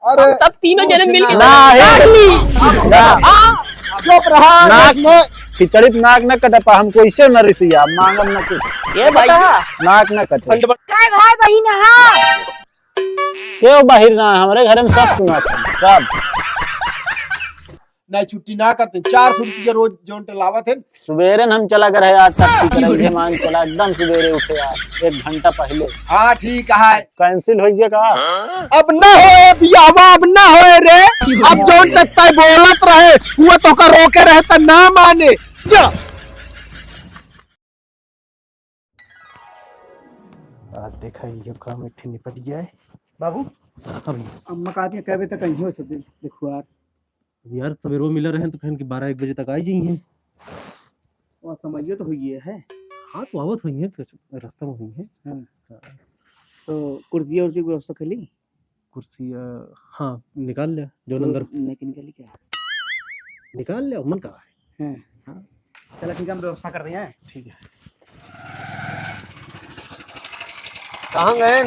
अरे तब तीनों जने मिल के चुप रहा। नाक खिचड़ी नाक न कटपा हमको इसे न रिसिया मांगम न कुछ ये भाई नाक न कटे काय भाई बहिन हा क्यों बाहर ना हमारे घर में सब सुना सब नहीं छुट्टी ना करते 400 रुपया रोज जोन टलावत है। सवेरे हम चला कर है यार टट्टी करे मान चला एकदम सवेरे उठे यार 1 घंटा पहले। हाँ ठीक है कैंसिल हो गया का अब ना हो बियावा अब ना हो रे। अब जोन तक तय बोलत रहे हुआ तो का रोके रहता ना माने जा। देखा ये काम मिट्टी निपट गया है बाबू अभी अम्मा कहती है कह बजे तक कहीं हो सकते देखो यार सवेरे वो मिल रहे हैं तो कहीं 12-1 बजे तक आ जाइए। और समझिए तो हुई है। हाँ तो आवत हुई है रास्ता में हुई है। हाँ। तो कुर्सी और की व्यवस्था कर ली कुर्सी हाँ निकाल लिया जो तो अंदर निकली क्या निकाल लिया मन कहा है। हाँ चलो ठीक है हम व्यवस्था कर रहे हैं। ठीक है कहाँ गए?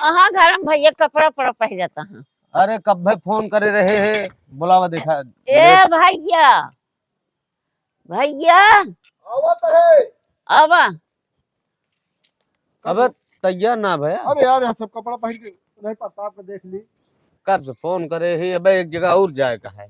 हाँ घर में भैया कपड़ा पड़ा पह जाता है। अरे कब भाई फोन करे रहे हैं बुलावा देखा ए भैया भैया आवत है। अब अब तैयार ना भैया अरे यार यहाँ सब कपड़ा पहन के नहीं पता आपने देख ली। कब से फोन करे ही अब एक जगह और जाए का है।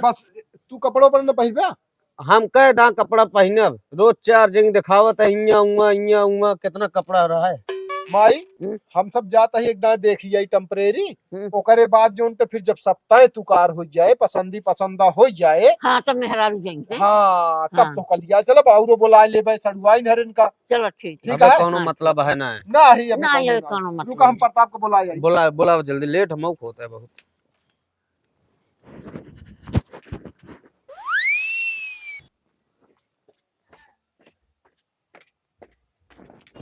बस तू कपड़ों पर न पहन हम कह दा कपड़ा पहने अब रोज 4 जगह दिखावत है इया उमा कितना कपड़ा रहा है माई। हम्म। हम सब जाता ही एकदम देखिए टेम्परेरी हम्म। ओकरे बाद जो तो फिर जब सप्ताह तुकार हो जाए पसंदा हो जाए हाँ सब मेहरा जाएंगे। हाँ तब हाँ। तो कलिया चलो बाउरो बुला ले भाई सड़ुआई नहरन का चलो ठीक ठीक अब है। कोनो मतलब है ना ना ही अभी ना ये कौनो कोनो ना। मतलब रुका हम प्रताप को बुला जाए। बुला जल्दी लेट हम होता है बहुत।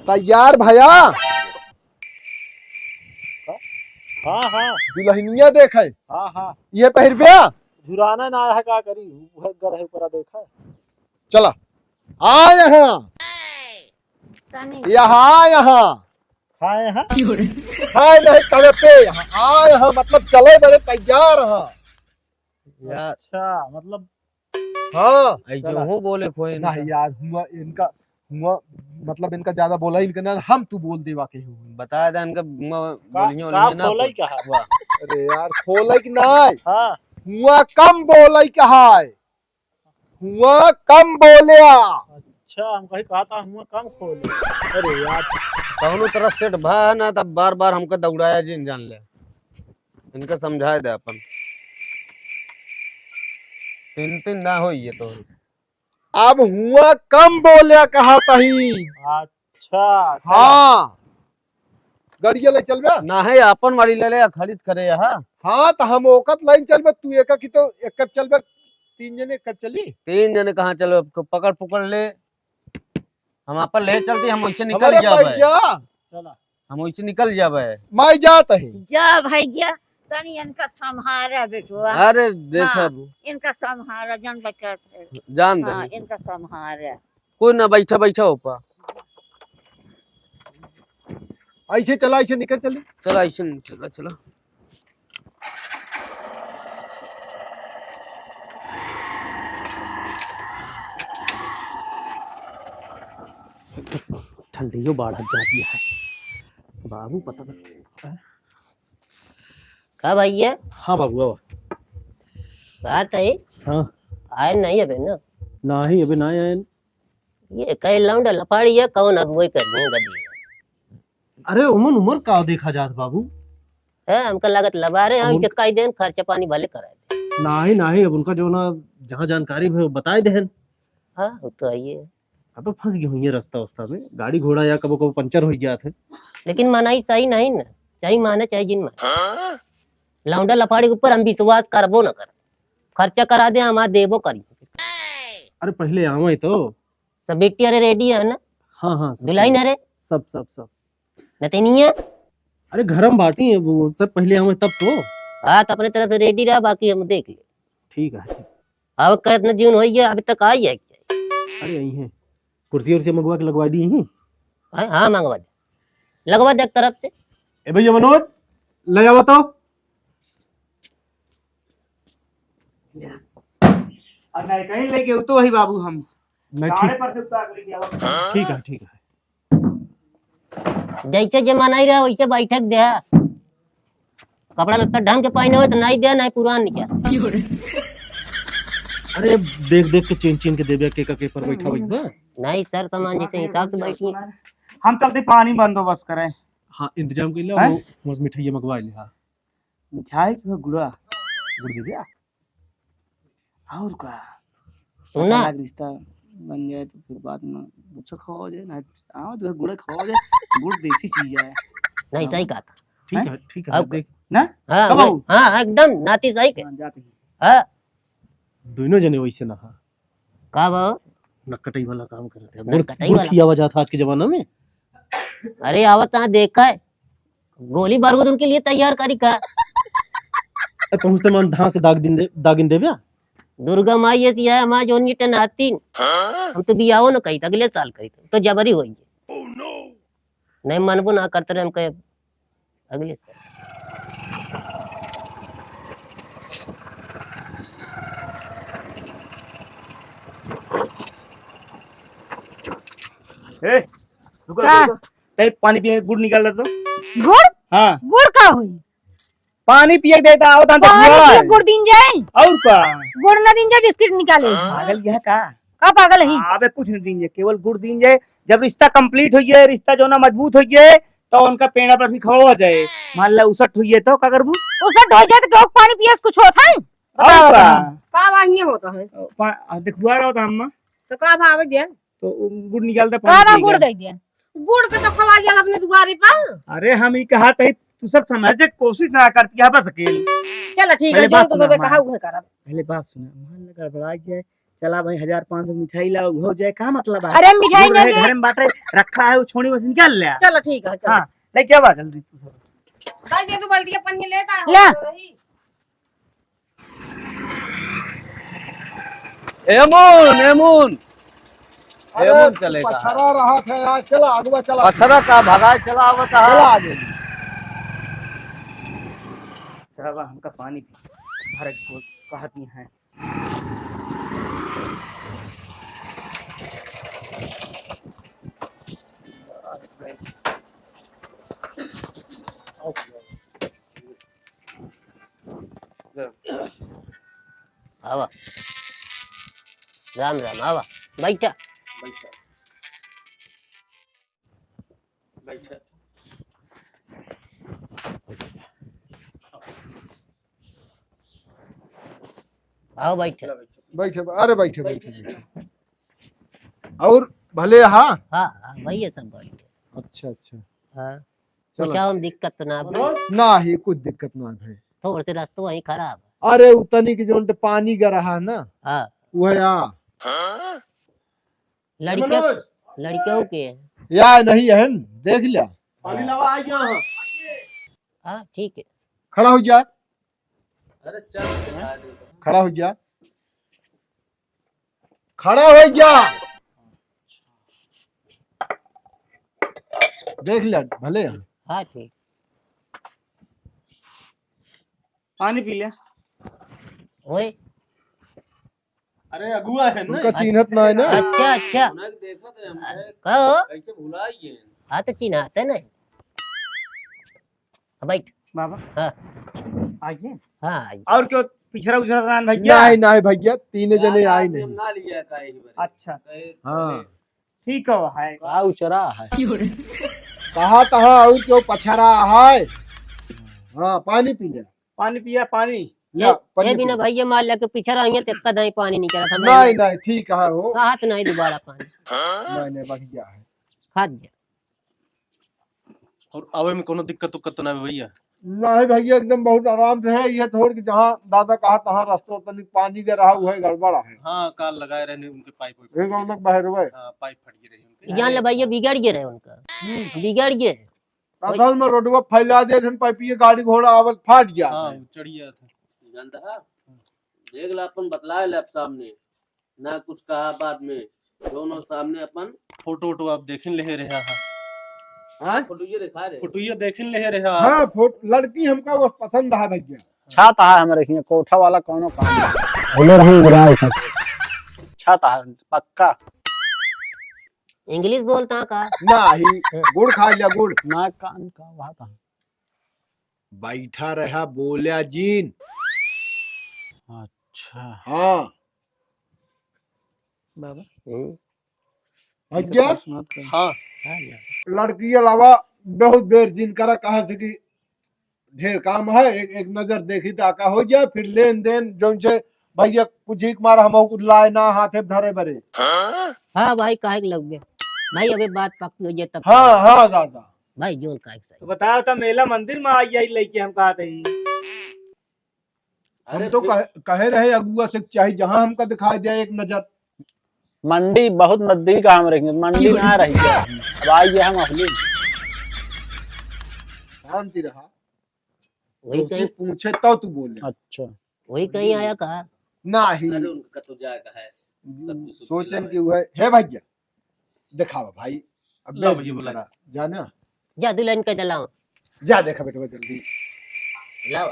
तैयार भैया हाँ हाँ दुल्हनिया देखे हाँ हाँ ये पहिरबिया जुराना ना है का करी घर है ऊपर देखा चला आ यहाँ यहाँ खाए हैं खाए नहीं तड़े पे यहाँ आ यहाँ मतलब चले बड़े तैयार हाँ। यार अच्छा मतलब हाँ ऐसे हो बोले कोई नहीं यार हुआ मतलब इनका ज्यादा बोला ही इनका ना हम तू बोल देवा के हुआ। बताया था इनका बोलियो का ना बोला ही कहा अरे यार खोले कि नहीं हाँ हुआ कम बोले कहा है हुआ कम बोलिया। अच्छा हम कहीं कहा था हम कम खोले अरे यार कौनो तरह सेट भा ना तब बार बार हमको दौड़ाया जिन जान ले इनका समझाए दे अपन 3 ना हो ये तो अब हुआ कम बोलिया कहा तही। अच्छा हाँ गड़िया ले चल बे। ना है अपन वाली ले ले खरीद करे यहाँ हाँ तो हम ओकत लाइन चल बे तू एक की तो एक कप चल बे 3 जने कब चली 3 जने कहाँ चलो पकड़ पकड़ ले हम अपन ले चलते हम वैसे निकल हमारे जावे भैया चला हम वैसे निकल जावे माई जात है। जा भैया तनी इनका संहारा बेटुआ। अरे देखो हाँ, इनका संहारा जान बचा जान हाँ दे इनका संहारा। कोई ना बैठा ऊपर ऐसे चला ऐसे निकल चली। चलो ऐसे चला ठंडी बाढ़ जाती है बाबू पता नहीं। का भैया हाँ बाबू बात है हाँ आए नहीं अबे ना ना ही अभी ना आए। ये कई लौंडा लपाड़ी है कौन अगुवाई कर दूंगा दी अरे उमर का देखा जात बाबू है हमका लागत लबा रहे हम चकाई देन खर्चा पानी भले करा दे। ना ही अब उनका जो ना जहाँ जानकारी है बताए देहन। हाँ वो तो आइए अब तो फंस गई हुई रास्ता वास्ता में गाड़ी घोड़ा या कबो कबो पंचर हो जाते। लेकिन मनाई सही नहीं ना चाहे माने चाहे जिन माने लौंडा लपाड़ी के ऊपर हम विश्वास करबो न कर खर्चा करा दे हमारा देबो करी। अरे पहले आवा तो सब बेटी अरे रेडी है ना हाँ हाँ दुल्हन अरे सब नतनिया अरे घर में बाटी है वो सब पहले आवे तब तो हाँ तो अपने तरफ से रेडी रहा बाकी हम देख ले। ठीक है। अब करत न जीवन होई है अभी तक आई है अरे यही है कुर्सी उर्सी मंगवा के लगवा दी ही। हाँ मंगवा दे लगवा दे एक तरफ से। ए भैया मनोज ले जाओ तो नहीं कहीं लेके तो वही बाबू हम नहीं गाड़े ठीक पर से उतार के लेके आओ। ठीक है ठीक है। जैसे जमाना ही रहा वैसे बैठक दे कपड़ा लत्ता ढंग के पहने हो तो नहीं दे नहीं पुरान निकल। अरे देख देख के चेन चेन के देवे के पर बैठा बैठा। नहीं सर सामान जैसे हिसाब से बैठिए। हम चलते पानी बंदोबस्त करें। हाँ इंतजाम कर हैं? लो मस मिठाई मंगवा ले। हाँ मिठाई तो गुड़ा गुड़ दे दिया। और का सुना अलग रिश्ता बन जाए तो फिर बाद में कुछ खाओ जाए ना। आओ तो गुड़ खाओ जाए। गुड़ देसी चीज है नहीं सही कहा था। ठीक है अब- देख ना। हाँ कब आऊं? हाँ एकदम नाती सही के। हाँ, जाते हैं। हाँ दोनों जने वैसे ना। हाँ कब हो? नकटई वाला काम कर रहे थे। नकटई गुड़ वाला? खिया वजह था आज के जमाना में। अरे आवत कहाँ देखा है गोली बारूद उनके लिए तैयार करी का। पहुंचते मन धां से दागिन देव्या। दुर्गा माई ऐसी है हमारा जो नीटन आतीन हम तो भी आओ ना कही था अगले साल कही तो जबरी हो नहीं मनबो ना करते रहे हम कहे अगले साल। ए, रुको, का? रुको। ए, पानी पिए गुड़ निकाल दे तो। गुड़ हाँ गुड़ का हुई पानी पिए देता आओ तो पानी पिए गुड़ दिन जाए और का गुड़ ना दिन जाए बिस्किट निकाले पागल यह का का पागल है अबे कुछ नहीं दीजिए केवल गुड़ दीजिए। जब रिश्ता कंप्लीट हो जाए रिश्ता जो ना मजबूत हो जाए तो उनका पेड़ा पर भी खवा जाए। मान ला उसट हुई है तो का करबू उसे ढो जाए तो केहू पानी पिए से कुछ होता है और का का वाहिनी होता है देखुआ रहा था अम्मा तो का भाव दे तो गुड़ निकाल दे का पानी ना पिएगा। गुड़ दे दिया गुड़ के तो खवा जा अपने दुआरे पर। अरे हम ही कहा था तू सब समझे कोशिश ना करती है बस अकेले। चल ठीक पहले है जो बात तो सुना बे हमारी। कहा हुए करब। पहले बात सुना मान लगा गड़बड़ा जाए चला भाई 1500 मिठाई लाओ हो जाए का मतलब है। अरे मिठाई गुड़ ना है, दे घर में बाटे रखा है वो छोड़ी बस निकाल ले। चल ठीक है चल हाँ ले क्या बात जल्दी दाई दे तू बाल्टी पानी लेता ला। एमुन एमुन एमुन चलेगा। पछरा रहा था यार। चला आगवा चला। पछरा का भगाए चला आवता है। चला आगे। चला हमका पानी भर को कहती है। आवा राम राम आवा बैठा आओ बैठे बैठे अरे बैठे बैठे बैठे। और भले हाँ। हाँ हाँ भैया सब बैठे। अच्छा अच्छा हाँ चलो। कुछ और दिक्कत तो ना बा? ना ही कुछ दिक्कत ना है। थोड़े से रास्ते वहीं खराब है। अरे उतनी की जो पानी गिर रहा है ना हाँ वो है यहाँ। लड़कियों के हैं। या नहीं है न? देख लिया। पानी लावा आ गया हां। हाँ ठीक है खड़ा हो जा। अरे चल खड़ा हो जा। खड़ा हो जा। देख लिया भले। हाँ ठीक पानी पी लिया। ओए अरे अगुआ है उनका चिन्हत ना है ना। अच्छा अच्छा देखा थे हम कहो कैसे भुलाइए। हाँ तो चिन्हाते नहीं बैठ बाबा हाँ आइए। हाँ आइए। और क्यों पिछड़ा उछड़ा दान भैया। नहीं नहीं भैया तीन जने आए नहीं। ना लिया का ही बारे। अच्छा हाँ ठीक है का उचरा है कहा तहा और क्यों पछरा है। हाँ पानी पी ले। पानी पिया पानी या ये पानी बिना पी। भैया मार लेके पीछे रही तो कदा ही पानी निकला था नहीं नहीं ठीक है हो। साथ नहीं दोबारा पानी नहीं नहीं बढ़िया है। खा दिया और आवे में कोनो दिक्कत उक्कत तो ना है भैया। नहीं भैया एकदम बहुत आराम से है। ये थोड़ी जहाँ दादा कहा तहाँ रास्ते तनिक पानी दे रहा हुआ है गड़बड़ा है। हाँ काल लगाए रहने उनके पाइप एक और लोग बह रहे। हाँ पाइप फट गई रही उनके। जान ले भैया बिगड़ गए रहे उनका बिगड़ गए असल में रोडवा फैला दे थे पाइपिए गाड़ी घोड़ा आवत फाट गया। हाँ चढ़िया था। जानता है देख ला अपन बतलाए ले सामने ना कुछ कहा बाद में दोनों सामने अपन फोटो वोटो आप देख ले रहे हाँ फोटो ये दिखा रहे। फोटो ये देख ले रहे हाँ लड़की हमका वो पसंद है भैया। छाता है हमारे यहाँ कोठा वाला कोनो काम बोले हम बुरा अच्छा था पक्का इंग्लिश बोलता का नहीं गुड़ खा लिया गुड़ ना कान का वहाँ था। बैठा रहा बोलिया जीन अच्छा हाँ बाबा अच्छा हाँ लड़की के अलावा बहुत देर जिन करा कहा से कि ढेर काम है एक नजर देखी तो आका हो जाए फिर लेन देन जो से भैया कुछ एक मार हम कुछ लाए ना हाथे धरे बरे हाँ भाई काहे के लग गए भाई अबे बात पक्की हो जाए तब हाँ हाँ दादा भाई जोन काहे के तो बताया था मेला मंदिर में आई आई लेके हम कहा थे हम तो कहे रहे अगुआ से चाहिए जहाँ हमका दिखाई दिया एक नजर मंडी बहुत नजदीक है हम रहेंगे मंडी ना रही है अब आइए हम अहली शांति रहा वही दोस्ती कहीं पूछे तो तू बोले अच्छा वही कहीं आया कहा नहीं अरे उनका तो जाएगा है सब कुछ सोचन की हुआ है भैया दिखावा भाई अब लो बैठ भैया जी बुलाए। करा जाना जा दुल्हन के चलाओ जा देखा बेटा जल्दी लाओ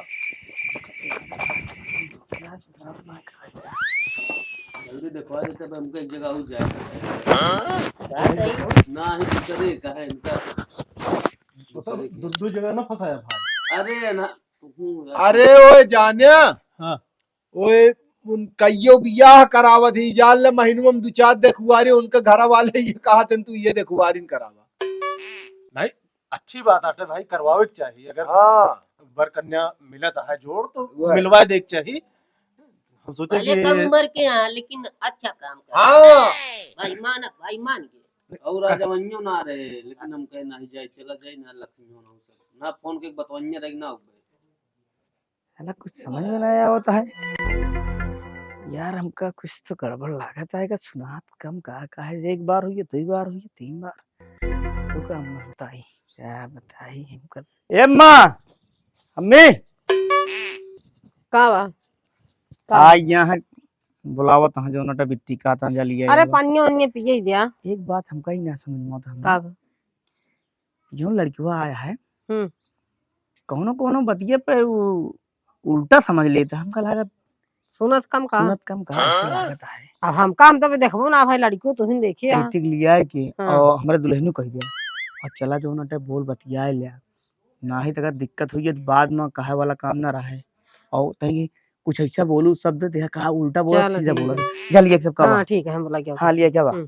जल्दी दिखवा देते अब हमको एक जगह हो जाएगा ना ही तो करे कहे इनका दो जगह ना फंसाया भाई। अरे ना अरे ओए जानिया हाँ। ओए उन कईयो बियाह करावत ही जाल ले महीनों में दो चार देखुआरी उनके घर वाले ये कहा तन तू ये देखुआरी करावा नहीं अच्छी बात आटे भाई करवावे के चाहिए अगर हाँ वर कन्या मिलत है जोड़ तो वो है। मिलवा देख चाहिए हम सोचे पहले कि कम उम्र के हैं लेकिन अच्छा काम कर हाँ भाई मान गए और आज जवनियो ना रहे लेकिन हम कहे नहीं जाए चला जाए ना लक्ष्मी होना ना फोन के बतवनिया रही ना हो साला कुछ समझ में नहीं आवता है यार हमका कुछ तो गड़बड़ लागत है का सुनात कम का है एक बार हुई दो बार हुई तीन बार तो का हम बताई क्या बताई हमका ए मां अम्मी का बा आ यहाँ बुलावत हां जो नटा बिट्टी का ता जलिए अरे पानी वानी पिए दिया एक बात हमका ही ना समझ में आता का हम बा जो लड़किया आया है हम्म। कौनो कौनो बतिये पे उल्टा समझ लेता हमका लागत सुनत कम का सुनत कम का ऐसे लागत है अब हम तो देखबो ना भाई लड़की तो ही देखिए ऐतिक लिया है कि हाँ। और हमारे दुल्हन कह दिया और चला जो नटे बोल बतिया लिया ना ही अगर दिक्कत हुई है तो बाद में कहे वाला काम ना रहे और तही कुछ ऐसा बोलू शब्द देखा कहा उल्टा बोला चलो सीधा ठीक बोला है। जल्दी सब का हाँ ठीक है हम बोला क्या हाँ लिया क्या बा हम्म।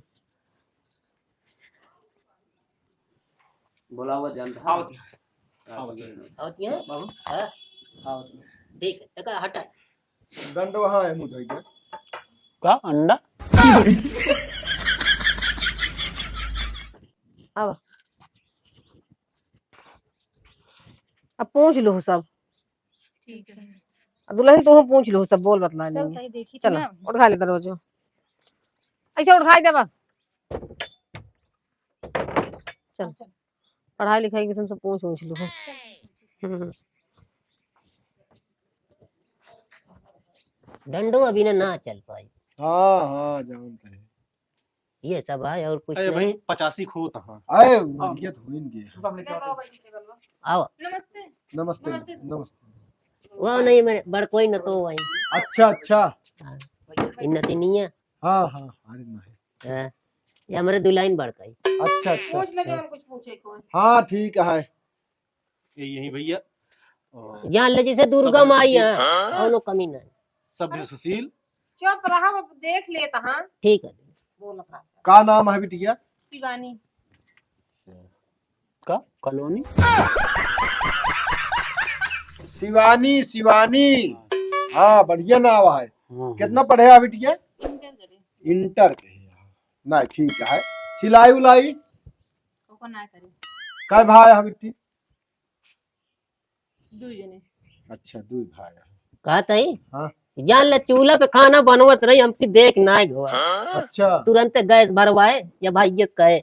बुलावा जानता है होती है हाँ ठीक है टका हटा दंड वहाँ है मुझे क्या का अंडा अब पूछ लो सब ठीक है अब दुल्हन तो पूछ लो सब बोल बतला चल लेंगे तई देखी चलो उठा ले दरवाजो ऐसे उठाई दे बस चल पढ़ाई लिखाई के तुमसे पूछ लो डंडो अभी ना चल पाई हाँ हाँ जानते हैं ये सब है और कुछ अरे नहीं। भाई 85 खो था आए ये तो होइनगे आओ नमस्ते नमस्ते नमस्ते। नमस्ते वो नहीं मेरे बड़ कोई न तो वही अच्छा अच्छा इन्नति नहीं है हाँ हाँ अरे नहीं हाँ, ये हमारे दुल्हन बड़काई अच्छा अच्छा पूछ ले अच्छा। कुछ पूछे कौन हाँ ठीक है यही भैया और जान ले जैसे दुर्गा माई है कौनो कमी नहीं सभ्य सुशील चुप रहा वो देख लेता हाँ ठीक है बोल अपना का नाम है बिटिया शिवानी का कॉलोनी शिवानी शिवानी हाँ बढ़िया नाम है हाँ, कितना पढ़े है बिटिया इंटर करे इंटर के नहीं ठीक है सिलाई उलाई ओको ना करे काय भाई है बिटी दू जने अच्छा दो भाई है कहा तई हाँ। जान ले चूल्हा पे खाना बनवत नहीं हमसे देख ना गवा अच्छा तुरंत गैस भरवाए या भाई ये कहे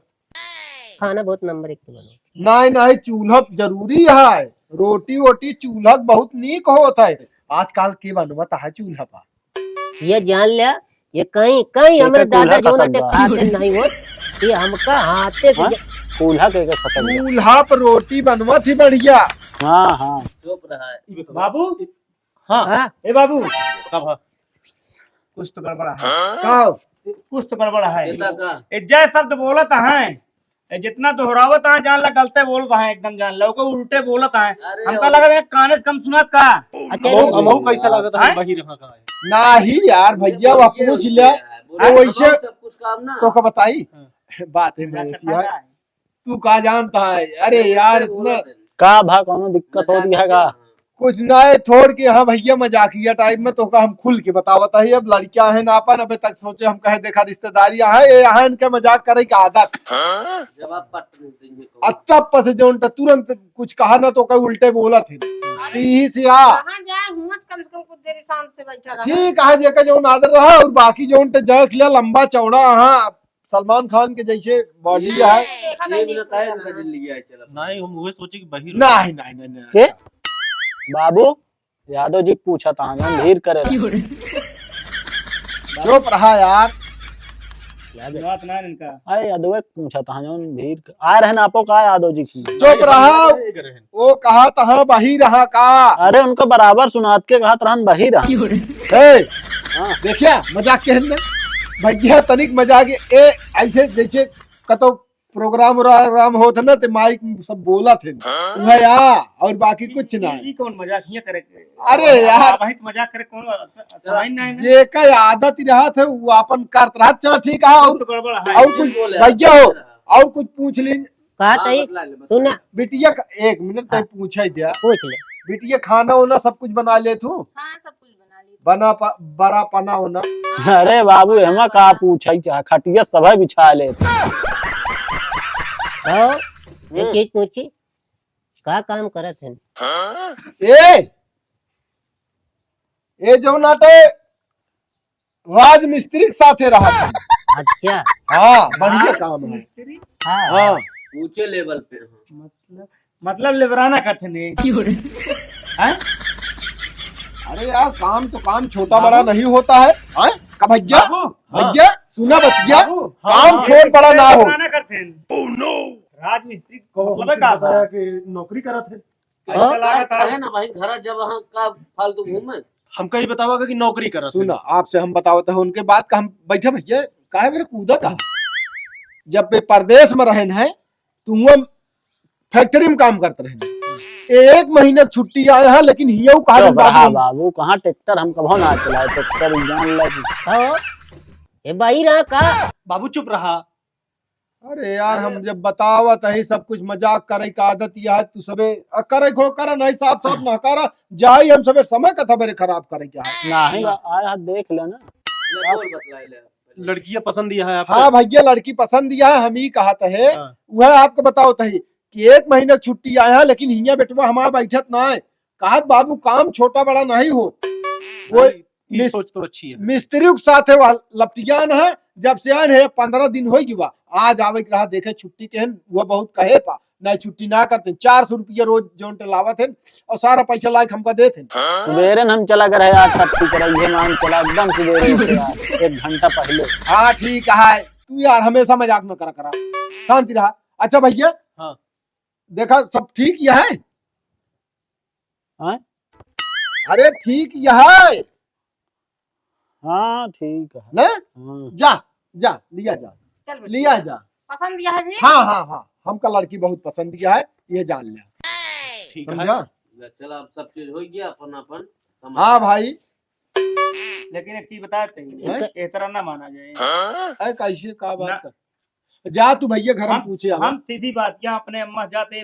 खाना बहुत नंबर 1 पे बनो नहीं नहीं चूल्हा जरूरी है रोटी वोटी चूल्हा बहुत नीक होता है आजकल के बनवता है चूल्हा पर ये जान लिया ये कहीं कहीं ये हमारे तो चूल्हा दादा का जो नटे सब्जा। खाते नहीं हो ये हमका हाथे से हाँ? चूल्हा के फसल है। चूल्हा पर रोटी बनवत ही बढ़िया हाँ हाँ चुप रहा है बाबू हाँ हाँ? ए बाबू कब है कुछ तो गड़बड़ है, का हो? कुछ तो गड़बड़ है। नेता का ए जय शब्द बोलत है, ए जितना दोहरावत है जान ला गलते बोल है, एकदम जान लो को उल्टे बोलत है। अरे हमका लगा है काने से कम सुनत का। हमहू कैसा लगता है हैं? वही रहा का है। नाही यार भैया वो पूछ लिया तो वैसे सब कुछ काम ना तो का बताई बात है ऐसी है। तू का जानता है? अरे यार इतना का भा कोनो दिक्कत हो रही है का? कुछ ना है, छोड़ के हाँ भैया मजाकिया टाइप में तो का हम खुल के बतावता है। अब लड़कियां हैं ना अपन अबे तक सोचे हम कहे देखा रिश्तेदारियां है ये यहाँ इनके मजाक करे की आदत। जवाब पट नहीं देंगे तो अच्छा पस जोन तुरंत कुछ कहा ना तो कहीं उल्टे बोला थे यही से आ कहाँ जाए हुआ कम से कम कुछ देर शांत से बैठा रहा। ठीक है जेका जोन आदर रहा और बाकी जोन जख लिया लंबा चौड़ा हाँ सलमान खान के जैसे बॉडी है। ये भी ना कहे इनका जिंदगी है चला नहीं हम वही सोचे कि वही नहीं नहीं नहीं नहीं। के बाबू यादव जी पूछा था हम भीड़ करे चुप रहा यार। बात ना इनका। अरे यादव पूछा था हम भीड़ आ रहे ना आपो का यादव जी की। चुप रहा वो कहा तहा बही रहा का। अरे उनको बराबर सुनात के कहा तरहन बही रहा। ए, देखिया मजाक के हमने भैया तनिक मजाक ए ऐसे जैसे कतो प्रोग्राम होता ना तो माइक सब बोला थे भैया और बाकी कुछ ना। ई कौन मजाक करे? अरे यार भाई मजाक करे कौन समझ नहीं। जे का आदत ही रहा थे वो अपन करत रहा। चल ठीक है कुछ तो गड़बड़ है। और कुछ भैया हो और कुछ पूछ ली कहा तई सुना बिटिया एक मिनट तक पूछा दिया पूछ ले। बिटिया खाना वाना सब कुछ बना ले तू हाँ सब कुछ बना ली। बड़ा पना होना। अरे बाबू हेमा का पूछा क्या खटिया सभा बिछा ले एक चीज पूछी का काम करत है? ए जो नाटे राज मिस्त्री के साथे रहा था। अच्छा हाँ बढ़िया काम है। मिस्त्री हाँ हाँ ऊंचे लेवल पे मतलब लेबराना करते नहीं हैं? अरे यार काम तो काम छोटा बड़ा नहीं होता है। हाँ? का भैया बाबू भैया सुना बतिया बाबू काम छोट बड़ा ना हो। लेबराना करते हैं। राज मिस्त्री को मतलब का बताया कि नौकरी करत है। ऐसा लागत है है ना भाई घर जब वहाँ का फालतू घूमे हमका ही बतावा कि नौकरी करत है। सुना आपसे हम बतावत है उनके बाद का हम बैठे भैया काहे मेरे कूदा था जब वे परदेश में रहन है तुम फैक्ट्री में काम करते रहे। एक महीने छुट्टी आए हैं लेकिन हियो कहा बाबू कहाँ ट्रैक्टर हम कभो ना चलाए ट्रैक्टर जान लगी। हो ये बाई रहा का। बाबू चुप रहा। अरे यार हम जब बतावत है सब कुछ मजाक करे का आदत यह है तू सबे करे खो करा नहीं साफ साफ ना करा जाई हम सबे समय का था मेरे खराब करे क्या है। नहीं आया देख लेना बोल बतलाई ले लड़कियां पसंद दिया है आपको। हाँ भैया लड़की पसंद दिया है हम ही कहा है हाँ। वह आपको बताओ तही कि एक महीने छुट्टी आया है लेकिन हिया बेटवा हमारा बैठत ना है कहा बाबू काम छोटा बड़ा नहीं हो। वो ये सोच तो अच्छी है। मिस्त्री के साथ है वह लपटियान है जब से आन है 15 दिन हो गया आज आवे के रहा देखे छुट्टी के वह बहुत कहे पा नहीं छुट्टी ना करते 400 रुपया रोज जोन लावत है और सारा पैसा लायक हमका देते सवेरे हम चला कर यार टट्टी कराइए मान चला एकदम सवेरे उठे यार 1 घंटा पहले। हाँ ठीक है तू यार हमेशा मजाक न करा शांति रहा। अच्छा भैया हाँ। देखा सब ठीक यह है। हाँ? अरे ठीक यह है हाँ ठीक है ना। हाँ। जा जा लिया जा चल बेटा। लिया जा। पसंद यह है भी। हाँ हाँ हाँ हमका लड़की बहुत पसंद किया है ये जान लिया ठीक है। समझा। चला अब सब चीज हो गया अपन अपन हाँ भाई लेकिन एक चीज बताते हैं? हैं ए तरह ना माना जाए। कैसे का बात कर जा तू भैया घर में पूछे हम सीधी बात क्या अपने अम्मा जाते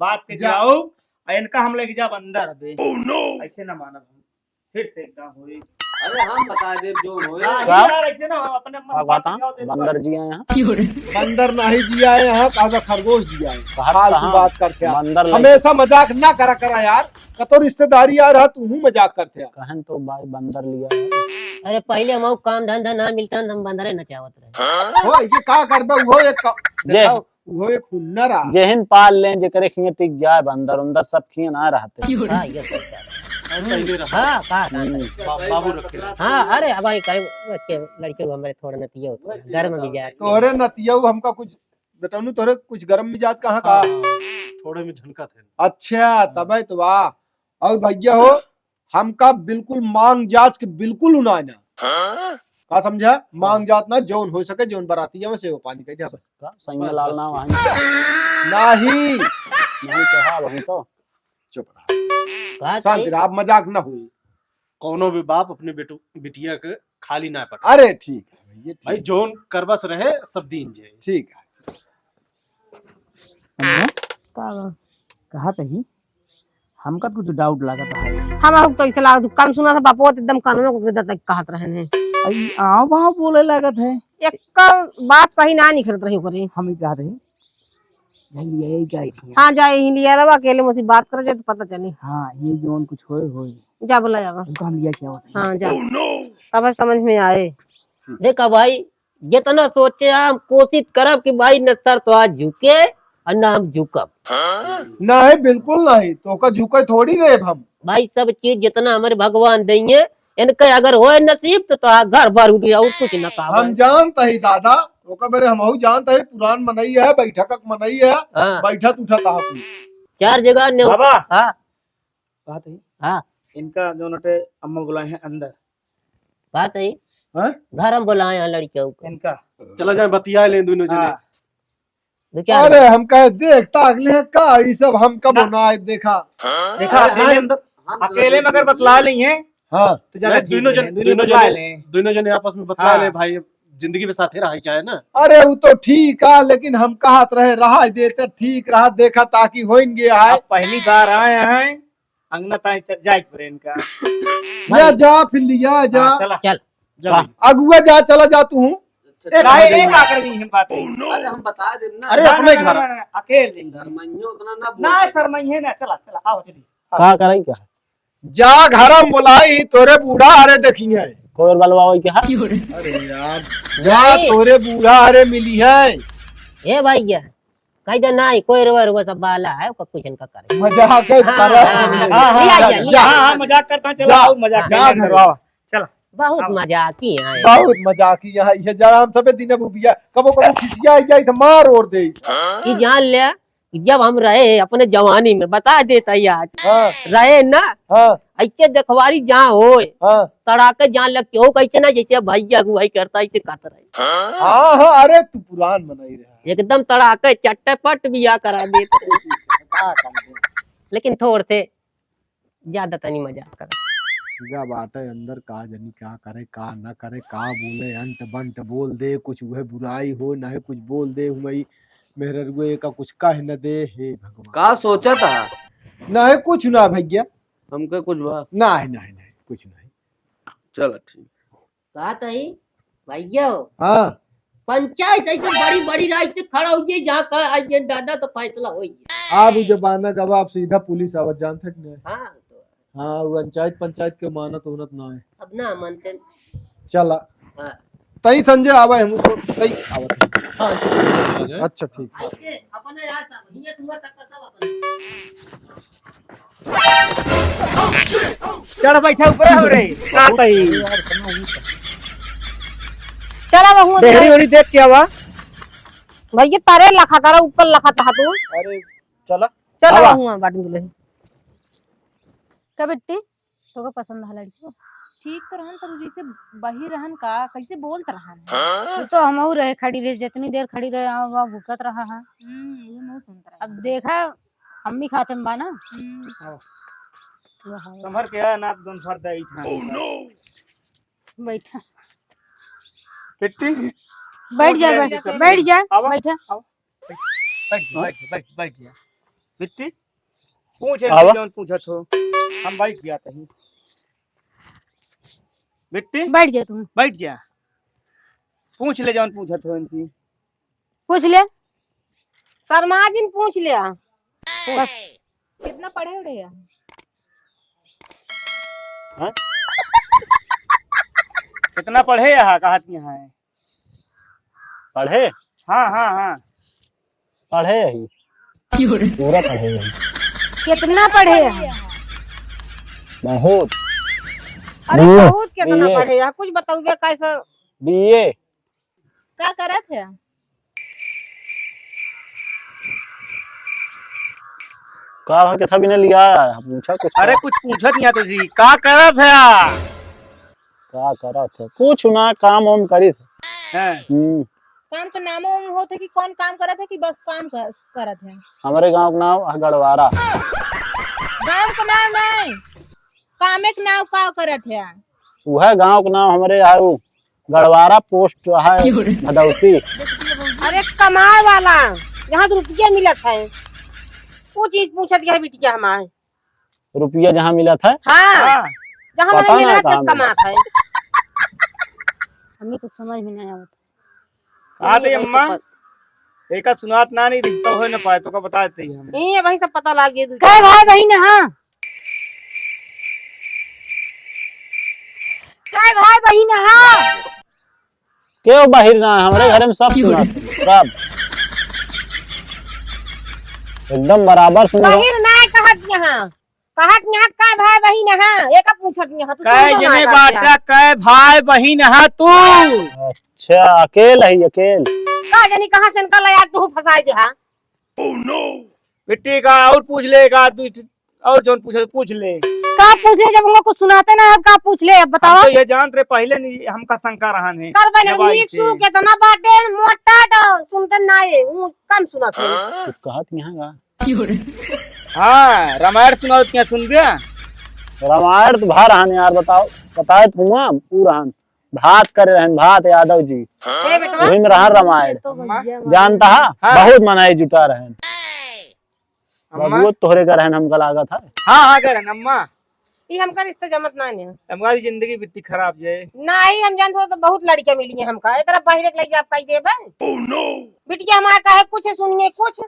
बात के जा। जाओ और इनका हम लेके जा अंदर अबे ऐसे ना माना हम फिर से एकदम होई। अरे हम बता दे जो होए यार ऐसे ना अपने अम्मा से बात बता के जाओ तो बंदर जी आए यहाँ बंदर नहीं जिया है यहाँ कहा खरगोश जिया है फालतू कहाँ? बात करते हैं। बंदर हमेशा मजाक ना करा करा यार कतो रिश्तेदारी आ रहा तू मजाक करते हैं। कहन तो भाई बंदर लिया है। अरे पहले हम काम धंधा ना मिलता हम बंदरे नचावत रहे। हो ये का करबे जे वो एक हुनर आ जेहन पाल लें जेकरे खिए टिक जाए बंदर उंदर सब खिए ना रहते। हाँ ये सही कहा। पहले रहा। हाँ कहा बाबू रखे। हाँ अरे अब कई बच्चे लड़के को हमारे थोड़ा नतिया होता है घर में भी जाए तोहरे नतिया हमका कुछ बताऊं तोहरे कुछ गरम मिजाज कहाँ का। हाँ, थोड़े में झनका थे। अच्छा तबे तो वाह और भैया हो हमका बिल्कुल मांग जांच के बिल्कुल उना ना का समझा? मांग जात ना जोन हो सके, जोन बराती जावे से वो पानी कह दिया बस। सैया लाल ना वहाँ नहीं नहीं कहा वही तो। चुप रहा, का शांति रहा, अब मजाक ना हुई। कोनो भी बाप अपने बिटिया के खाली ना पड़े। अरे ठीक है भैया, भाई ठीक जोन करबस रहे सब दीन जे। ठीक है। कहा तही हमका कुछ डाउट लागत है। हम तो ऐसे लाग काम सुना था बापू तो एकदम कानून को देता कहत रहे हैं आई आओ वहाँ बोले लागत है। एक का बात सही ना निकलत रही करे। हम ही कहा थे यही गई थी। हाँ जाए ही लिया रवा अकेले मुझसे बात करे जाए तो पता चली। हाँ ये जोन कुछ होए जा बोला जावा। उनका हम लिया क्या होता है। हाँ जा तब समझ में आए। देखा भाई, जितना सोचे हम कोशिश करब कि भाई न सर तो आज झुके और न हम झुकब। नहीं बिल्कुल नहीं, तो का झुके थोड़ी दे हम। भाई सब चीज जितना हमारे भगवान देंगे, इनके अगर होए नसीब तो घर भर उठ और कुछ न कहा। हम जानते ही दादा, ओका मेरे हम जानते ही पुरान मनई है, बैठक मनई है। हाँ। बैठक उठा कहा कोई 4 जगह ने। बाबा हाँ कहा थे हाँ इनका जो नटे अम्मा बुलाए हैं अंदर। बात है, हैं? घर हम बुलाए हैं लड़कियों को। इनका चला जाए बतिया ले दोनों जने। हाँ। विचार अरे हम कहे देखता अगले हैं का ये सब हम कब होना है देखा। देखा अकेले में अगर बतला ली है हाँ तो ज्यादा दोनों जने आपस में बतला ले भाई, जिंदगी में साथे रहा चाहे ना। अरे वो तो ठीक है, लेकिन हम कहत रहे रहा देते ठीक रहा, देखा ताकि हो गया है। पहली बार आए हैं अंगना ताई जाए पड़े इनका। या जा फिर लिया जा। हाँ, चला चल अगुआ जा, चला जा तू। एक आकर दी हम बात। अरे हम बता दे ना। अरे अपने घर अकेले धर्मइयो उतना ना ना बोल। शर्माइए ना। चला चला आओ चली। का करे क्या जा घरम बुलाई तोरे बूढ़ा अरे देखिए। कोई बलवा वही क्या। अरे यार जा तोरे बूढ़ा अरे मिली है। ए भैया कहीं तो नहीं कोई रुआ सब बाला है उसका कुछ इनका करे। मजाक हाँ, कर। लिया जा, लिया। हाँ मजाक करता हूँ। चला आओ मजाक जा घर आओ। चला बहुत मजाकी है। बहुत मजाकी है ये जरा हम सबे दिन बुबिया कबो कबो खिसिया जाई त मार और दे। कि जान ले कि जब हम रहे अपने जवानी में बता देता याद हां रहे ना हां ऐसे देखवारी जहाँ हो हां तड़ाके जान लग क्यों कैसे ना जैसे भैया अगुवाई करता ऐसे करता रहे। हां हां अरे तू पुरान बनाई रहा एकदम तड़ाके चट्टपट बिया करा देते। लेकिन थोड़े से ज्यादा तनी मजाक कर। जा बाटे अंदर का जनी क्या करे का ना करे, का बोले अंत बंट बोल दे, कुछ वह बुराई हो ना है कुछ बोल दे हुई मेरे रुए का कुछ कह न दे। हे भगवान का सोचा था ना है कुछ ना भैया। हमके कुछ बा। नहीं नहीं नहीं कुछ नहीं। चलो ठीक। कहा तही भैया हाँ पंचायत ऐसे बड़ी बड़ी राय से खड़ा हुई जहाँ का आज दादा तो फैसला हो गया। आप जब आना जवाब सीधा पुलिस आवत जानते नहीं। हाँ तो हाँ वो पंचायत के मानत होनत ना है। अब ना मानते। चला हाँ। तई संजय आवे हम तो तई आवत। हाँ अच्छा ठीक। ऐसे अपने यार सब हियत हुआ तक सब अपने। चढ़ बैठा ऊपर हो रे का तई चला बहु देहरी वाली देख के आवा। भैया तारे लखा करा ऊपर लखा था तू। अरे चला चला आवा। बहु बाटन दुले। का बेटी तो पसंद है लड़की ठीक तो रहन पर जैसे बही रहन का कैसे बोलत रहन है। तो हम रहे खड़ी रहे जितनी देर खड़ी रहे वहाँ भूकत रहा है। ये मुंह सुनता रहा। अब देखा हम भी खाते में बाना। संभर के आ नाप दोन फर दई था। बैठा किट्टी बैठ जा बैठ जा आवा। बैठा बैठ जा किट्टी पूछ आवा। जौन पूछत हो हम बैठ जाते हैं। बिट्टी बैठ जा तुम बैठ जा पूछ ले जौन पूछत हो इनसी। पूछ ले शर्मा जी ने पूछ लिया। बस कितना पढ़े उड़े है? कितना पढ़े यहाँ कहत यहाँ है। पढ़े हाँ हाँ हाँ पढ़े यही पूरा पढ़े यही कितना पढ़े हैं? बहुत अरे बीए, बहुत कितना बीए। पढ़े यार कुछ बताओ कैसा बीए क्या करे थे? का के था भी नहीं लिया पूछा कुछ। अरे कुछ पूछत यहाँ तो जी का करत है क्या करा था कुछ ना काम वाम करी थे। हैं काम का नाम होते कि कौन काम करत है कि बस काम करत है? हमारे गांव का नाम है गढ़वारा। गाँव का नाम नहीं, कामे के नाम का करत है? वह गांव का नाम हमारे यहाँ वो गढ़वारा पोस्ट है भदौसी। अरे कमाए वाला यहाँ तो रुपया मिलत है, वो चीज पूछत है बिटिया हमारे। रुपया जहाँ मिला था हाँ जहाँ पता मैंने ना मिला कहाँ तब कमात है। हमें कुछ समझ में नहीं आवत। कहा थे अम्मा एक सुनात ना नहीं रिश्ता हो न पाए तो का बता देते ही हम। ये भाई सब पता लग गया। काय भाई बहन हाँ, काय भाई बहन हाँ। क्यों बाहर ना है? हमारे घर में सब सुना सब एकदम बराबर सुन रहा हूँ। बाहर ना कहत यहाँ काय भाई बहन हाँ, एक पूछत यहाँ तू कै जने बाटा कै भाई बहन है तू? अच्छा अकेले ही अकेले का जानी कहाँ से निकल आया तू फंसाए दे। हाँ बेटी का और पूछ लेगा तू, और जोन पूछे पूछ ले। का पूछे जब हमको कुछ सुनाते ना, अब का पूछ ले, अब हम बताओ। तो ये जान रहे पहले नहीं हमका शंका रहा है। करबे ना जवाई नीक से। सुन के तना बाटे मोटा तो सुनते ना है, वो कम सुनत है। कहत यहाँ का हाँ रामायण सुनाओ क्या सुनबे? रामायण तो भा रहन यार बताओ बताए तुम पूरा भात करे रहन भात यादव जी ए बेटवा वही में रहा रामायण तो भैया जानता है हाँ। बहुत मनाई जुटा रहन अम्मा बबुओ तोहरे का रहन हमका लागत है। हाँ कर अम्मा ये हमका रिश्ता जमत ना है। हमारी जिंदगी बित्ती खराब जाए। नहीं हम जानते हो तो बहुत लड़कियां मिली हैं हमका, एक तरफ पहले के लिए आप कही देबे। बिटिया हमारा कहे कुछ सुनिए कुछ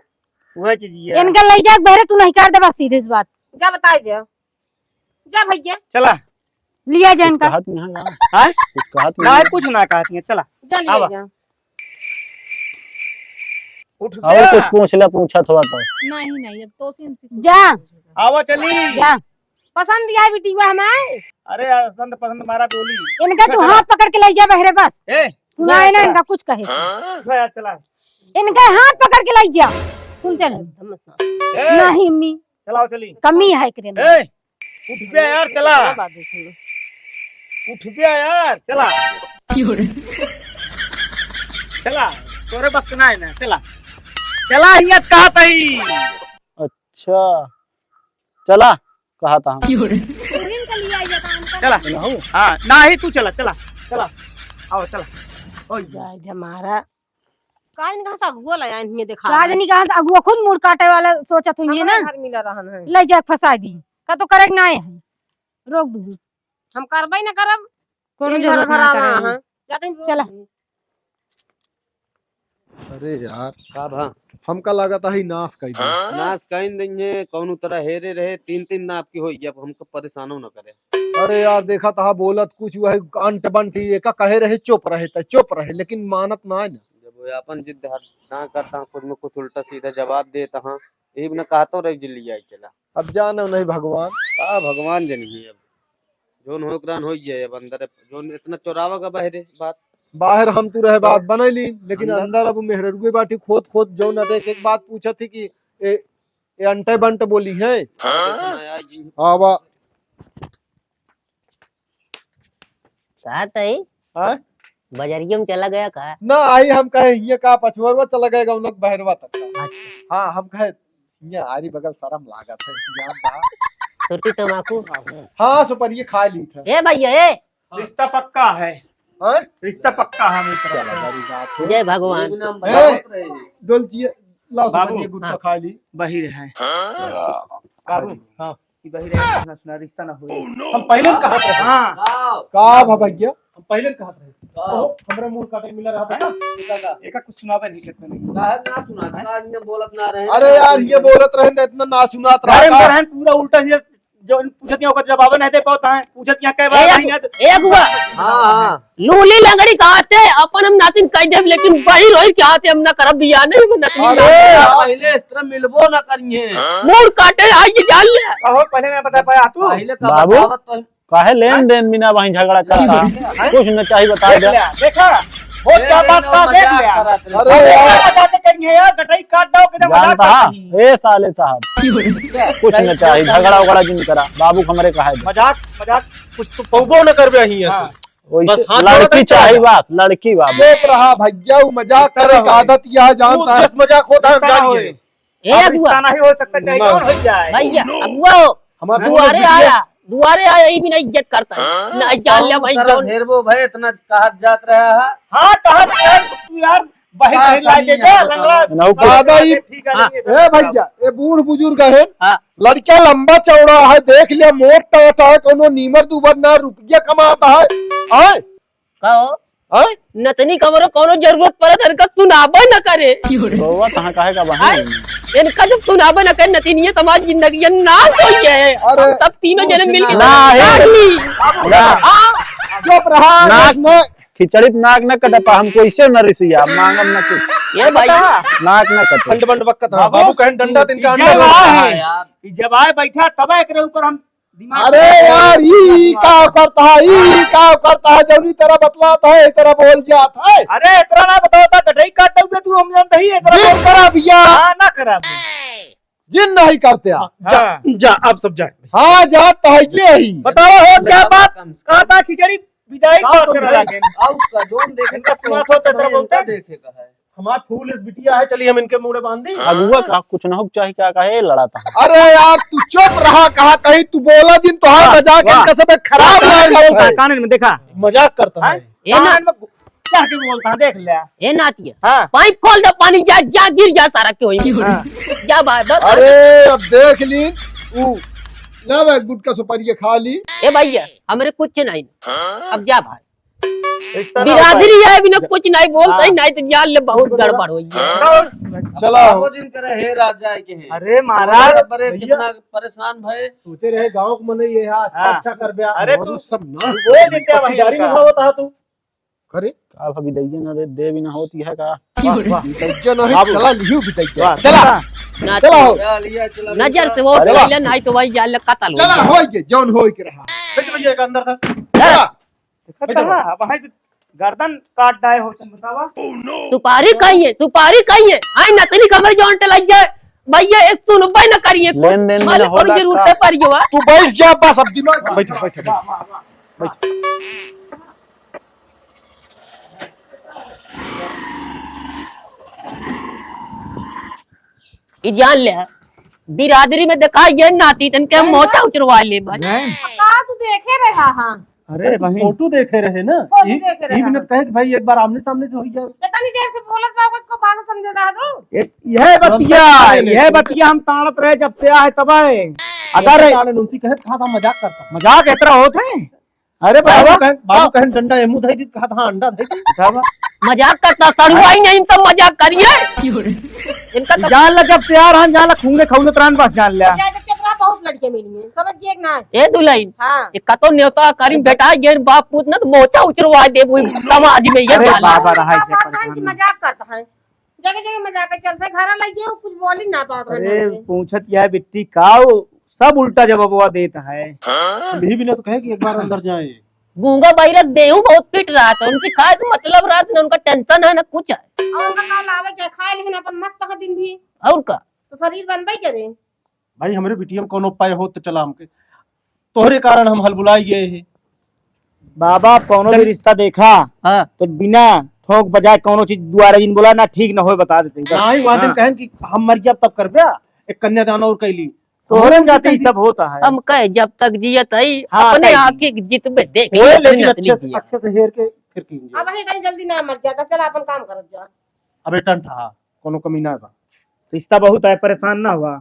वह चीज ये इनका ले जा बहरे, तू नहीं कर दे बस सीधे इस बात। जा बताई दे, जा भैया चला लिया जा इनका। कहत यहाँ का हाँ कुछ कहत ना नहीं कुछ ना कहती है। चला जा ले आवा। जा। उठ और गया। कुछ पूछ ले पूछा थोड़ा तो नहीं नहीं, अब तो इनसे जा आवा चली। जा पसंद दिया बिटिया हमारे। अरे पसंद पसंद मारा गोली। इनका तू हाथ पकड़ के ले जा बहरे बस। ए सुनाए ना इनका कुछ कहे, उठा चला। इनका हाथ पकड़ के ले जा। सुनते नहीं ए नहीं अम्मी, चलाओ चली। कमी है करे में। ए उठ गया यार चला। उठ गया यार चला। चला तोरे बस ना है ना। चला चला हियत कहा तई। अच्छा चला कहा था चला हाँ ना ही तू चला चला चला आओ चला। ओए जा हमारा का इनका सा अगुआ लाया इन्हें देखा राजनी कहा अगुआ खुद मुड़ काटे वाला सोचत हुई है ना, घर मिला रहन है। ले जा फंसा दी का तो करे ना है, रोक दूंगी। हम करबे ना करब कोनो ये जरूरत घर ना भरावा, करे। हाँ। जाते हैं। चला। अरे यार का भा हमका लगा था ही नाश कर दी। नाश कहीं देंगे कौन तरह हेरे रहे तीन ना आपकी हो गया, अब हमको परेशानो न करे। अरे यार देखा था बोलत कुछ वह अंट बंट ही का कहे रहे चुप रहे लेकिन मानत ना है ना। जब वो अपन जिद ना करता खुद में कुछ उल्टा सीधा जवाब देता हाँ यही न कहता रह जिली आई चला। अब जाने नहीं भगवान का भगवान जनी अब जोन होकरान हो जाए। अब अंदर जोन इतना चोरावा का बहरे बात बाहर हम तू रहे बात बनैली लेकिन अंदर? अंदर अब मेहरुए बाटी खोद जो न देख एक बात पूछा थी कि ए अंटे बंट बोली है आवा कहा है हाँ? बजरिया में चला गया कहा। ना आई हम कहे ये का पछवरवा चला गएगा उन बहरवा तक का। हाँ हम कहे ये आरी बगल शर्म लागत है इंतजाम बा। छोटी तम्बाकू हाँ सुपर ये खा ली था। ए भैया ए रिश्ता पक्का है। हाँ? रिश्ता पक्का है मेरी तरफ चला से। बड़ी बात है। जय भगवान। डोलचिए लाओ बाबू, सुपर ये गुटका खा ली। बहिर है बाबू। हाँ कि बहिर है सुना सुना रिश्ता ना हो। हम पहले न कहत रहे। हाँ का भैया हम पहले न कहत रहे। हमरा मुंह काटे मिला रहा था। एका कुछ सुनावे नहीं करते नहीं। ना सुना था बोलत ना रहे। अरे यार ये बोलत रहे ना इतना ना सुनात घरे में रहा रहन पूरा उल्टा ही जो पूछत यहाँ का जवाब नहीं दे पाता है। पूछत यहाँ कई बार नहीं है। ए अगुआ हाँ लूली लंगड़ी कहते अपन हम नातिन कह दे लेकिन बहिर होई कहते हम ना करब बिया नहीं हम नकली अरे पहले इस तरह मिलबो न करिए। मोड़ काटे आई के जान ले। कहो पहले नहीं बता पाया तू। पहले का बाबू? बतावत तो काहे लेन देन बिना वहीं झगड़ा करता कुछ न चाहिए बता देख दे। लिया देखा वो क्या बात था देख लिया। अरे यार बातें करेंगे यार गटाई काट दो किधर मजाक जानता है करती है। ए साले साहब कुछ न चाहिए झगड़ा उगड़ा जिन करा बाबू हमरे कहा है। मजाक मजाक कुछ तो पौबो न करबे ही हाँ। ऐसे वैसे बस हाथ जोड़ा लड़की तो चाहिए चलेगा। बस, लड़की बाबू। चुप रहा भैया, वो मजाक करे की आदत यह जानता है। मजाक होता है, हम जानिए। ए अगुआ नहीं हो सकता, चाहे कौन हो जाए। भैया अगुआ हमारे दुआरे आया ये भी नहीं इज्जत करता है ना, जान ले भाई कौन। हेरबो भाई इतना कहा जात रहा है। हाँ कहा तू यार बहन हाँ, नहीं ला के जा हाँ, लंगड़ा हाँ, दादा ही ठीक है हाँ, ए भैया, ये बूढ़ बुजुर्ग है, हाँ। लड़का लंबा चौड़ा है, देख लिया मोट टाटा है, कोनो नीमर दुबर ना रुपया कमाता है। आए कहो आए नतनी कमरो कोनो जरूरत पड़े तो इनका सुनाबे न करे। बउआ कहाँ काहे का बहन। इनका जब सुनाबे न करे नतनी तुम्हारी जिंदगी नाश हो जाए। अरे, हम सब तीनों जने मिल के नहीं। चुप रहा नाक न- खिचड़ी पे नाक न कटपा, हमको इससे न रिसिया मांगम न कुछ, ये भाई नाक न कटे। खंड बंड बक्कत है। बाबू कहन डंडा दिन का अंडा जब लगा आए है। यार कि जब आए बैठा तब एकरे ऊपर हम दिमाग अरे यार ई का करता है, ई का करता है, जौनी तरह बतलाता है तरह बोल जाता है। अरे इतना ना बताओ गढ़ई काट दोगे तू, हम जानते ही इतना जिन करा भैया, हाँ ना करा जिन नहीं करते आप। जा अब सब जाए। हाँ जाता है ये ही। बताओ हो क्या बात कहा था खिचड़ी विदाई हाँ, कर तो कर भाई। लगे आउ कदोम देखेगा तो बात होता है, बोलते हैं। देखेगा है। हमारा फूल इस बिटिया है, चलिए हम इनके मुंह बांध दी। अगुआ का कुछ न हो चाहिए, क्या कहे लड़ाता है। अरे यार तू चुप रहा, कहा कहीं तू बोला जिन तो हाँ मजाक वाह। इनका सब खराब लगा है। कानून में देखा मजाक करता है। ये ना क्या के बोलता है, देख लिया ये नाती है। हाँ पाइप खोल दे, पानी जा जा गिर जा सारा क्यों हाँ। जा भाई बस। अरे अब देख ली ना, मैं गुटका सुपारी खा ली। ए भैया हमरे कुछ नहीं, अब जा भाई। इस तरह बिरादरी है बिना कुछ नहीं बोलता ही नहीं तो जान ले बहुत गड़बड़ हुई है। चला बाबू जिन करे हे राजा के हैं। अरे महाराज बड़े कितना परेशान भय। सोचे रहे गांव को मने ये है, अच्छा हाँ। अच्छा कर दिया। अरे और तू सब नाश बोल देते हैं वही गाड़ी में का। होता है तू। करे का भाभी दैया न दे भी न होती है का। दैया नहीं, चला लियो भी दैया। वाह, चला ना चला हो, चला लिया चला नजर से वो अरे चल ले नहीं तो वही जान ले कत्ल हो चला जाए। हो के जौन हो के रहा। खिंच भैया एक अंदर था। चला कहा वहाँ गर्दन काट डाए हो तुम बतावा। सुपारी कहिए सुपारी कहिए आई नतनी कमर जोन टल जाए भैया एक सुन भाई न करिए लेन देन में मारे न थोड़ी होला जरूरत का। है पर जो है। तू बैठ जा बस, अब दिमाग बैठो बैठो बैठो। ये जान ले बिरादरी में देखा ये नाती तन के मोटा उतरवा ले भाई। का तू देखे रहा हाँ अरे वही फोटो देखे रहे ना। फोटो ये देखे रहे, मिनट कहे कि भाई एक बार आमने सामने से हो ही जाए। कितनी देर से बोलत बाबू को बात समझ रहा तू। यह बतिया यह बतिया हम ताड़त रहे जब से आए तब आए। अगर उनसी कहे कहा था मजाक करता। मजाक इतना होते हैं। अरे बाबा बाबू कहन डंडा एमू धई दी, कहा था अंडा धई दी। मजाक करता सड़ुआ ही नहीं तो मजाक करिए इनका तो। जान ला जब से यार हम जान ला खूंगे खौले त्रान बस जान लिया। जा चुप रहा, बहुत लड़के मिली हैं, समझ गए कि ना। ए दुल्हन हाँ इसका तो न्योता करीम बेटा ये बाप पूत ना तो मोचा उतरवा दे वो समाज में ये अरे डाला। बाबा रहा है बात है कि मजाक करता है, जगह जगह मजाक चलता है, घर लगे कुछ बोल ही ना पाता अरे है। पूछत यह बिट्टी काऊ सब उल्टा जवाब देता है। भी बिना तो कहे कि एक बार अंदर जाए। गूंगा बैरक देहू बहुत पिट रहा था उनकी खाए तो मतलब रात में उनका टेंशन है ना कुछ है और उनका काल आवे के खाए लेकिन अपन मस्त का दिन भी और का। तो शरीर बनबे करे। भाई हमारे बिटिया में कोनो उपाय हो तो चला हमके, तोहरे कारण हम हल बुलाई गए हैं। बाबा कौनो भी रिश्ता देखा हाँ तो बिना ठोक बजाए कौनो चीज दुआरे जिन बोला ना ठीक ना हो बता देते हैं। ना ही वहाँ दिन कहन कि हम मर जाब तब कर ब्या, एक कन्यादान और कैली। तोहरे में जाते ही सब होता है। हम कहे जब तक जियत है हाँ, अपने कहीं। आंखें जितबे देख ओए, अपनी लेकिन नतनी अच्छे से जिया। हेर के फिर कीजिए। अब कहीं जल्दी ना मर जाता, चल अपन काम करत जा। अबे टन था कोनो कमी ना बा। रिश्ता बहुत है, परेशान ना हुआ।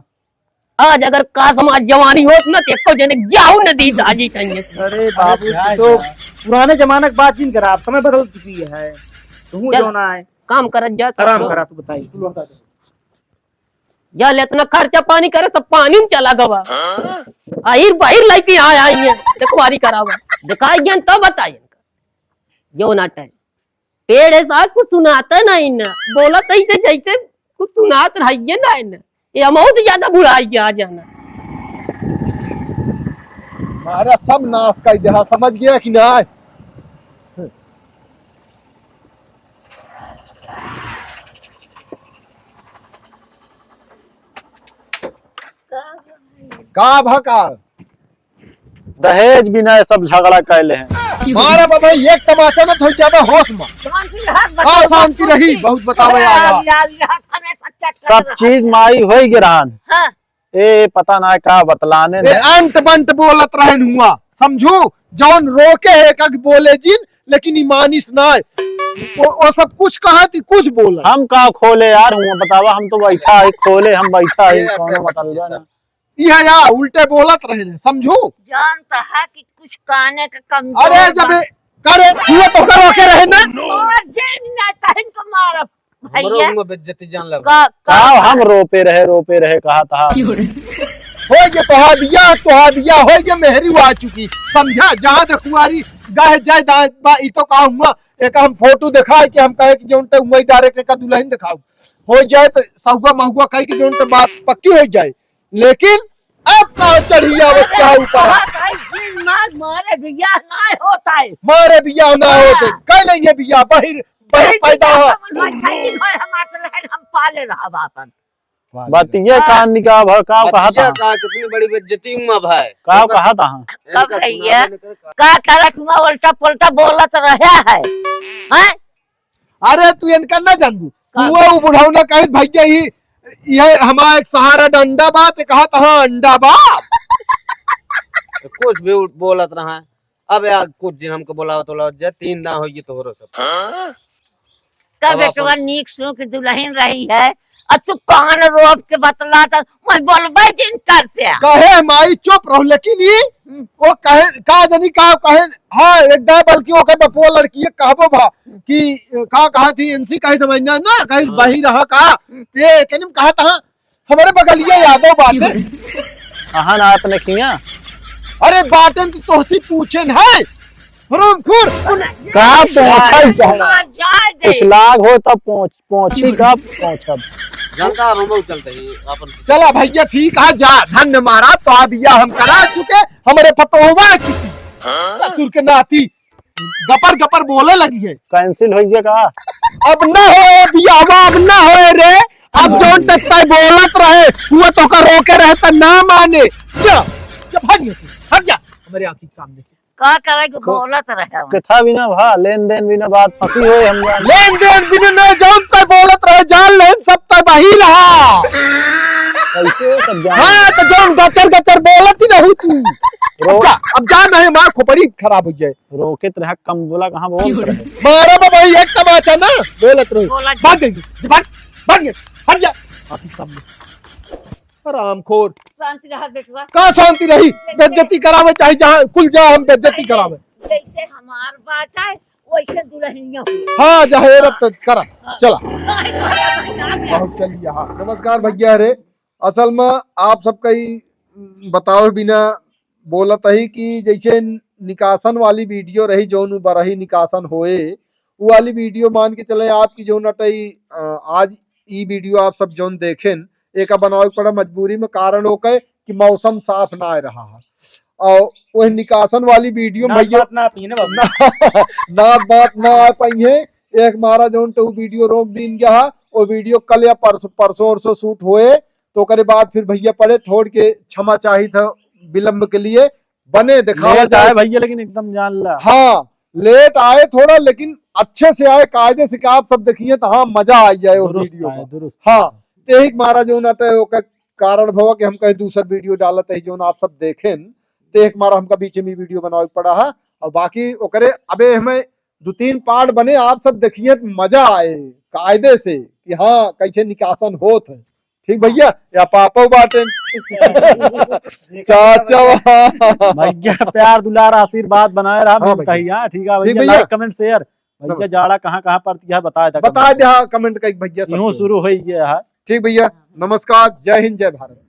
आज अगर का समाज जवानी होत ना देखो जने जाऊ नदी दाजी कहेंगे। अरे बाबू तो पुराने जमाने की बात जिन करा, अब समय बदल चुकी है। तू चल। जो ना है काम करत जा आराम करा, तू बताइए। जा ले इतना खर्चा पानी करे सब पानी में चला गवा आहिर बाहिर लाइके आया आई है देखवारी करावा दिखाई ज्ञान तब बताइए जो नाटा है पेड़ ऐसा कुछ सुनाता नहीं ना बोला तैसे जैसे कुछ सुनात रहिए ना ना ये बहुत ज्यादा बुढ़ाई आ जाना। हमारा सब नाश कर दिया, समझ गया कि ना। दहेज बिना सब झगड़ा कैले हैं। मारे बाबा एक तमाचा न थोड़ी ज्यादा होश में। हाँ शांति रही बहुत बतावे आया। सब चीज माई हो गिरहन हाँ। ए पता ना का बतलाने ए अंत बंट बोलत रहन हुआ समझू जौन रोके है का बोले जिन लेकिन ईमानिस ना वो सब कुछ कहा थी कुछ बोला। हम का खोले यार हुआ बतावा हम तो बैठा है खोले हम बैठा है कौन मतलब ना यह या उल्टे बोलत रहे समझू। जानता है कि कुछ कहने का कम। अरे जब करे हुआ तो कर रोके रहे ना भैया बेइज्जती जान लगा का हम रोपे रहे कहा था हो गए तोहा बिया हो गए मेहरी आ चुकी समझा। जहाँ देखुआरी गाय जाए ई तो कहूँगा एक हम फोटो दिखा कि हम कहे कि जोन ते उमई डायरेक्ट का दुल्हन दिखाऊ हो जाए तो सहुआ महुआ कहे कि जोन ते बात पक्की हो जाए। लेकिन अब का चढ़िया क्या ऊपर मारे बिया ना होता है मारे बिया ना होते कह लेंगे बिया बहिर पैदा हो हम पाले रहा बापन बतिये कान निका भर का कहा था कितनी बड़ी बेइज्जती हुआ भाई का कहा था कब भैया का करत हुआ उल्टा पुल्टा बोलत रहा है हैं। अरे तू इनका ना जानबू वो बुढ़ाऊ ना कहे भैया ही ये हमारा एक सहारा डंडा बात कहा था अंडा बाप कुछ भी बोलत रहा है। अब यार कुछ दिन हमको बोला तो जे 3 दां होगी तो हो सब का बेटवा नीक सु की दुल्हन रही है और तू कान रोप के बतला था मैं बोलबे दिन कर से कहे माई चुप रहो लेकिन ये वो कहे का जनी का कहे हाँ एकदम बल्कि वो कहे बपुआ लड़की है कहबो भा कि का कहा थी इनसी कहे समझना ना कहे बही रहा का ये कनिम कहा था हमारे बगलिया यादव बात है कहा ना आपने किया अरे बातें तो सी पूछे है खुर का पहुंचा कुछ लाग हो तब पहुंची का पहुंचब जनता हम चलते ही अपन चला भैया ठीक है जा धन्य मारा तो अबिया हम करा चुके हमारे पतोहवा चुकी ससुर के नाती गपर गपर बोले लगी है कैंसिल हो गया का अब न हो बियावा अब न हो रे अब जोन तक बोलत रहे हुआ तो का रोके रहे तो ना माने जा भाग हट जा हमारे आंखी सामने का करे को बोलत रहे कथा बिना भा लेन देन बिना बात पकी हो हम लेन देन बिना न जान तक बोलत रहे जान लेन सब तक बही रहा कैसे सब जान हाँ तो जोन गचर गचर बोलत ही नहीं तू अब जा नहीं मार खोपड़ी खराब हो जाए रोकित रहा कम बोला कहाँ बोल रहे मारा बाबा एक तमाचा ना बोलत रहे भाग गई भाग हट जा आंखी सामने हरामखोर शांति रहा बेटवा का शांति रही बेइज्जती करावे चाहे जहाँ कुल जा हम बेइज्जती करावे जैसे हमार बात है वैसे दुल्हनिया हुई हाँ जहेर अब तक करा चला बहुत चलिए हाँ नमस्कार भैया रे असल में आप सब कई बताओ बिना बोलत ही कि जैसे निकासन वाली वीडियो रही जो बरही निकासन होए वो वाली वीडियो मान के चले आपकी जो नटई आज ई वीडियो आप सब जो देखें एक बनावे पड़ा मजबूरी में कारण होकर कि मौसम साफ ना आ रहा है और वह निकासन वाली वीडियो भैया ना बात ना आ पाई है एक मारा जो तो वीडियो रोक दीन गया वो वीडियो कल या परसों और शूट हुए तो करे बाद फिर भैया पड़े थोड़ के क्षमा चाहिए था विलम्ब के लिए बने दिखावा जाए भैया लेकिन एकदम जान ला हाँ लेट आए थोड़ा लेकिन अच्छे से आए कायदे से आप सब देखिए तो हाँ मजा आ जाए वो वीडियो हाँ एक मारा जो ना कारण भवा कि हम कहीं दूसरा वीडियो डालते है जो आप सब देखें तो एक मारा हमका बीच में वीडियो बनावे पड़ा है और बाकी ओकरे अबे हमें 2-3 पार्ट बने आप सब देखिए तो मजा आए कायदे से कि हाँ कैसे निकासन होत है ठीक भैया या पापा बाटे चाचा भैया प्यार दुलार आशीर्वाद बनाए रहा हाँ भैया ठीक है भैया लाइक कमेंट शेयर भैया जाड़ा कहाँ पड़ती है बता दे कमेंट का भैया शुरू हो गया है ठीक भैया नमस्कार जय हिंद जय भारत।